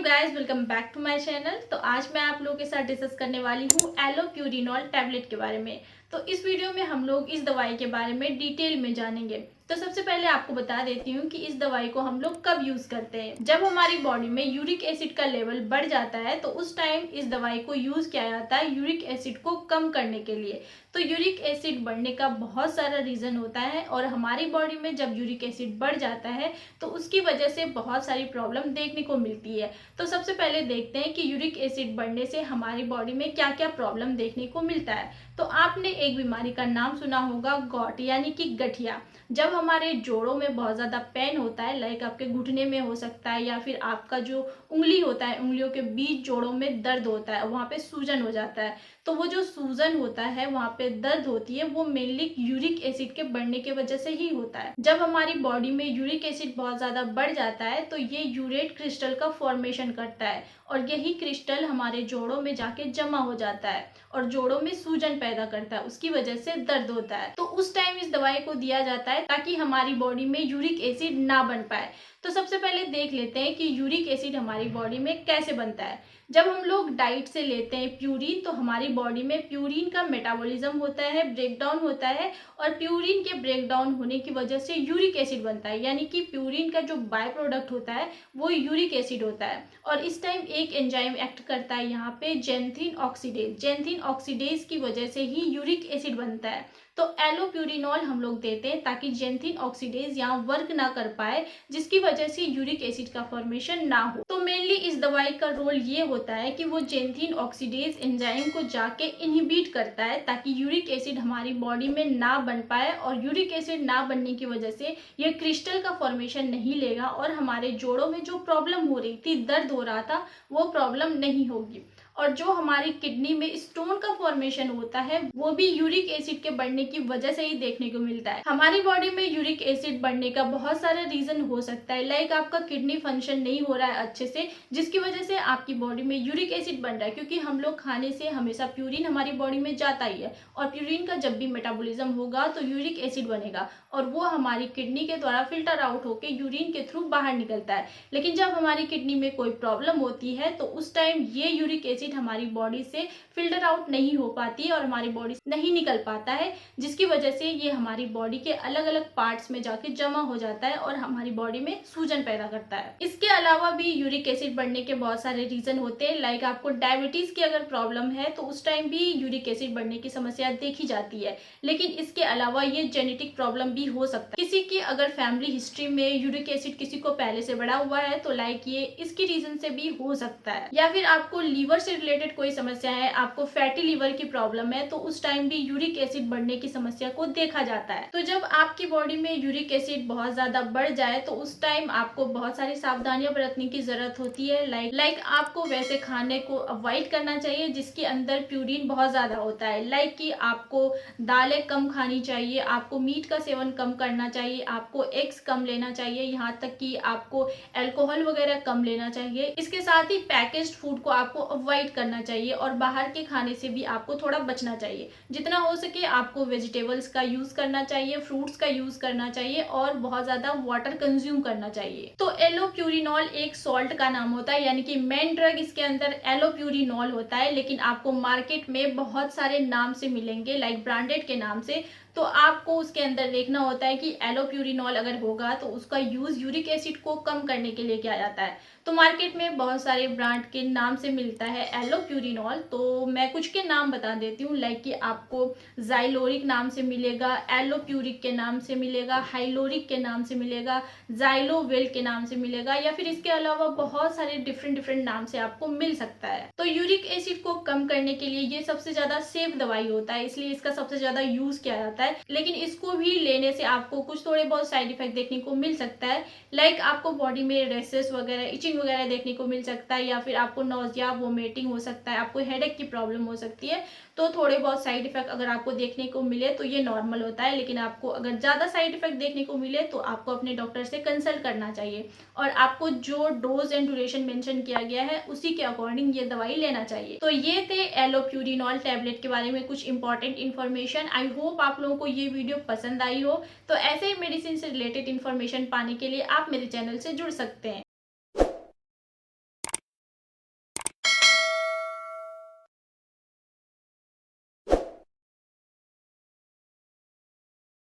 Guys, welcome back to my channel. तो आज मैं आप लोगों के साथ डिस्कस करने वाली हूँ एलोप्यूरिनॉल टैबलेट के बारे में। तो इस वीडियो में हम लोग इस दवाई के बारे में डिटेल में जानेंगे। तो सबसे पहले आपको बता देती हूँ कि इस दवाई को हम लोग कब यूज करते हैं। जब हमारी बॉडी में यूरिक एसिड का लेवल बढ़ जाता है तो उस टाइम इस दवाई को यूज किया जाता है यूरिक एसिड को कम करने के लिए। तो यूरिक एसिड बढ़ने का बहुत सारा रीजन होता है और हमारी बॉडी में जब यूरिक एसिड बढ़ जाता है तो उसकी वजह से बहुत सारी प्रॉब्लम देखने को मिलती है। तो सबसे पहले देखते हैं कि यूरिक एसिड बढ़ने से हमारी बॉडी में क्या क्या प्रॉब्लम देखने को मिलता है। तो आपने एक बीमारी का नाम सुना होगा, गॉट यानी कि गठिया। जब हमारे जोड़ों में बहुत ज़्यादा पेन होता है, लाइक आपके घुटने में हो सकता है या फिर आपका जो उंगली होता है, उंगलियों के बीच जोड़ों में दर्द होता है, वहाँ पे सूजन हो जाता है। तो वो जो सूजन होता है, वहाँ पे दर्द होती है, वो मेनली यूरिक एसिड के बढ़ने की वजह से ही होता है। जब हमारी बॉडी में यूरिक एसिड बहुत ज़्यादा बढ़ जाता है तो ये यूरेट क्रिस्टल का फॉर्मेशन करता है और यही क्रिस्टल हमारे जोड़ों में जाके जमा हो जाता है और जोड़ों में सूजन पैदा करता है, उसकी वजह से दर्द होता है। तो उस टाइम इस दवाई को दिया जाता है ताकि हमारी बॉडी में यूरिक एसिड ना बन पाए। तो सबसे पहले देख लेते हैं कि यूरिक एसिड हमारी बॉडी में कैसे बनता है। जब हम लोग डाइट से लेते हैं प्यूरिन, तो हमारी बॉडी में प्यूरिन का मेटाबॉलिज्म होता है, ब्रेकडाउन होता है और प्यूरिन के ब्रेकडाउन होने की वजह से यूरिक एसिड बनता है। यानी कि प्यूरिन का जो बाय प्रोडक्ट होता है वो यूरिक एसिड होता है और इस टाइम एक एंजाइम एक्ट करता है यहाँ पे, जेंथिन ऑक्सीडेज। जेंथिन ऑक्सीडेज की वजह से ही यूरिक एसिड बनता है। तो एलोप्यूरिनॉल हम लोग देते हैं ताकि जेंथिन ऑक्सीडेज यहाँ वर्क ना कर पाए, जिसकी वजह से यूरिक एसिड का फॉर्मेशन ना हो। तो मेनली इस दवाई का रोल ये होता है कि वो जेंथिन ऑक्सीडेज एंजाइम को जाके इनहिबिट करता है ताकि यूरिक एसिड हमारी बॉडी में ना बन पाए और यूरिक एसिड ना बनने की वजह से ये क्रिस्टल का फॉर्मेशन नहीं लेगा और हमारे जोड़ों में जो प्रॉब्लम हो रही थी, दर्द हो रहा था, वो प्रॉब्लम नहीं होगी। और जो हमारी किडनी में स्टोन का फॉर्मेशन होता है वो भी यूरिक एसिड के बढ़ने की वजह से ही देखने को मिलता है। हमारी बॉडी में यूरिक एसिड बढ़ने का बहुत सारे रीजन हो सकता है, लाइक आपका किडनी फंक्शन नहीं हो रहा है अच्छे से, जिसकी वजह से आपकी बॉडी में यूरिक एसिड बन रहा है। क्योंकि हम लोग खाने से हमेशा प्यूरिन हमारी बॉडी में जाता ही है और प्यूरिन का जब भी मेटाबॉलिज्म होगा तो यूरिक एसिड बनेगा और वो हमारी किडनी के द्वारा फिल्टर आउट होकर यूरिन के थ्रू बाहर निकलता है। लेकिन जब हमारी किडनी में कोई प्रॉब्लम होती है तो उस टाइम ये यूरिक एसिड हमारी बॉडी से फिल्टर आउट नहीं हो पाती है और हमारी बॉडी से नहीं निकल पाता है, जिसकी वजह से ये हमारी बॉडी के अलग अलग पार्ट्स में जाके जमा हो जाता है और हमारी बॉडी में सूजन पैदा करता है। इसके अलावा भी यूरिक एसिड बढ़ने के बहुत सारे रीजन होते हैं, लाइक आपको डायबिटीज की अगर प्रॉब्लम है तो उस टाइम भी यूरिक एसिड बढ़ने की समस्या देखी जाती है। लेकिन इसके अलावा ये जेनेटिक प्रॉब्लम भी हो सकता है। किसी की अगर फैमिली हिस्ट्री में यूरिक एसिड किसी को पहले से बढ़ा हुआ है तो लाइक ये इसकी रीजन से भी हो सकता है। या फिर आपको लीवर से रिलेटेड कोई समस्या है, आपको फैटी लीवर की प्रॉब्लम है, तो उस टाइम भी यूरिक एसिड बढ़ने की समस्या को देखा जाता है। तो जब आपकी बॉडी में यूरिक एसिड बहुत ज्यादा बढ़ जाए तो उस टाइम आपको बहुत सारी सावधानियां बरतने की जरूरत होती है। लाइक आपको वैसे खाने को अवॉइड करना चाहिए जिसके अंदर प्यूरिन बहुत ज्यादा होता है, लाइक कि आपको दालें कम खानी चाहिए, आपको मीट का सेवन कम करना चाहिए, आपको एग्स कम लेना चाहिए, यहाँ तक कि आपको अल्कोहल वगैरह कम लेना चाहिए। इसके साथ ही पैकेज्ड फूड को आपको अवॉइड करना चाहिए और बाहर के खाने से भी आपको थोड़ा बचना चाहिए। जितना हो सके आपको वेजिटेबल्स का यूज करना चाहिए, फ्रूट्स का यूज करना चाहिए और बहुत ज्यादा वाटर कंज्यूम करना चाहिए। तो एलोप्यूरिनॉल एक सॉल्ट का नाम होता है, यानी कि मेन ड्रग इसके अंदर एलोप्यूरिनॉल होता है, लेकिन आपको मार्केट में बहुत सारे नाम से मिलेंगे, लाइक ब्रांडेड के नाम से। तो आपको उसके अंदर देखना होता है कि एलोप्यूरिनॉल अगर होगा तो उसका यूज यूरिक एसिड को कम करने के लिए किया जाता है। तो मार्केट में बहुत सारे ब्रांड के नाम से मिलता है एलोप्यूरिनॉल। तो मैं कुछ के नाम बता देती हूँ, लाइक कि आपको जाइलोरिक नाम से मिलेगा, एलोप्यूरिक के नाम से मिलेगा, हाइलोरिक के नाम से मिलेगा, जाइलोवेल के नाम से मिलेगा, या फिर इसके अलावा बहुत सारे डिफरेंट नाम से आपको मिल सकता है। तो यूरिक एसिड को कम करने के लिए ये सबसे ज्यादा सेफ दवाई होता है, इसलिए इसका सबसे ज्यादा यूज किया जाता है। लेकिन इसको भी लेने से आपको कुछ थोड़े बहुत साइड इफेक्ट देखने को मिल सकता है, लाइक आपको बॉडी में रेसेस वगैरह, इचिंग वगैरह देखने को मिल सकता है, या फिर आपको नोजिया, वोमिटिंग हो सकता है, आपको हेडेक की प्रॉब्लम हो सकती है। तो थोड़े बहुत साइड इफेक्ट अगर आपको देखने को मिले तो ये नॉर्मल होता है, लेकिन आपको अगर ज्यादा साइड इफेक्ट देखने को मिले तो आपको अपने डॉक्टर से कंसल्ट करना चाहिए और आपको जो डोज एंड ड्यूरेशन मेंशन किया गया है उसी के अकॉर्डिंग ये दवाई लेना चाहिए। तो ये थे एलोप्यूरिनॉल टैबलेट के बारे में कुछ इंपॉर्टेंट इन्फॉर्मेशन। आई होप आप लोगों को ये वीडियो पसंद आई हो। तो ऐसे ही मेडिसिन से रिलेटेड इन्फॉर्मेशन पाने के लिए आप मेरे चैनल से जुड़ सकते हैं।